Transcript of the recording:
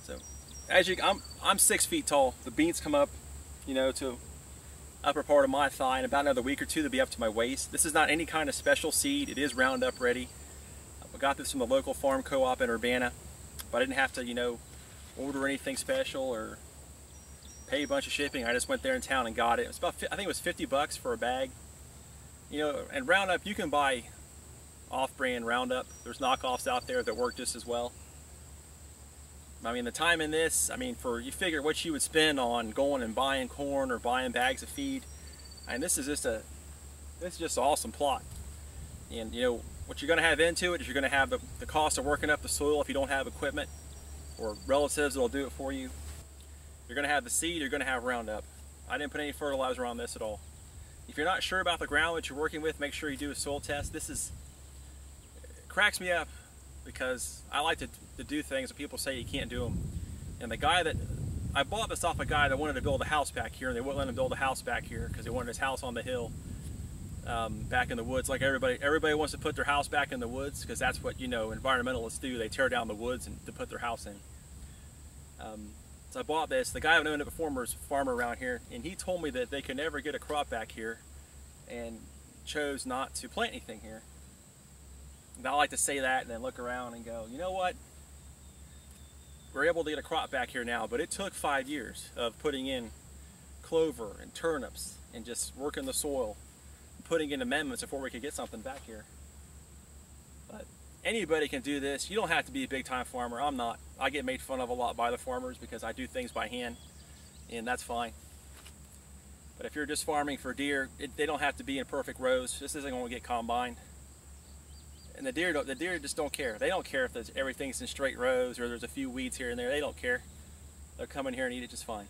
So as you, I'm 6 feet tall. The beans come up, you know, to upper part of my thigh. In about another week or two, they'll be up to my waist. This is not any kind of special seed. It is Roundup ready. I got this from the local farm co-op in Urbana, but I didn't have to, you know, order anything special or pay a bunch of shipping. I just went there in town and got it. It was about, I think it was 50 bucks for a bag. You know, and Roundup, you can buy off-brand Roundup. There's knockoffs out there that work just as well. I mean, the time in this, I mean, you figure what you would spend on going and buying corn or buying bags of feed, and this is just an awesome plot. And you know, what you're going to have into it is you're going to have the cost of working up the soil if you don't have equipment or relatives that'll do it for you. You're going to have the seed, you're going to have Roundup. I didn't put any fertilizer on this at all. If you're not sure about the ground that you're working with, make sure you do a soil test. It cracks me up because I like to do things that people say you can't do them. And the guy that, I bought this off a guy that wanted to build a house back here, and they wouldn't let him build a house back here because he wanted his house on the hill, back in the woods. Like everybody wants to put their house back in the woods because that's what, you know, environmentalists do. They tear down the woods to put their house in. So I bought this. The guy I knew before was a farmer around here, and he told me that they could never get a crop back here and chose not to plant anything here. And I like to say that and then look around and go, you know what? We're able to get a crop back here now, but it took 5 years of putting in clover and turnips and just working the soil, putting in amendments before we could get something back here. But anybody can do this. You don't have to be a big time farmer. I'm not. I get made fun of a lot by the farmers because I do things by hand, and that's fine. But if you're just farming for deer, they don't have to be in perfect rows. This isn't going to get combined. And the deer just don't care. They don't care if everything's in straight rows or there's a few weeds here and there. They don't care. They'll come in here and eat it just fine.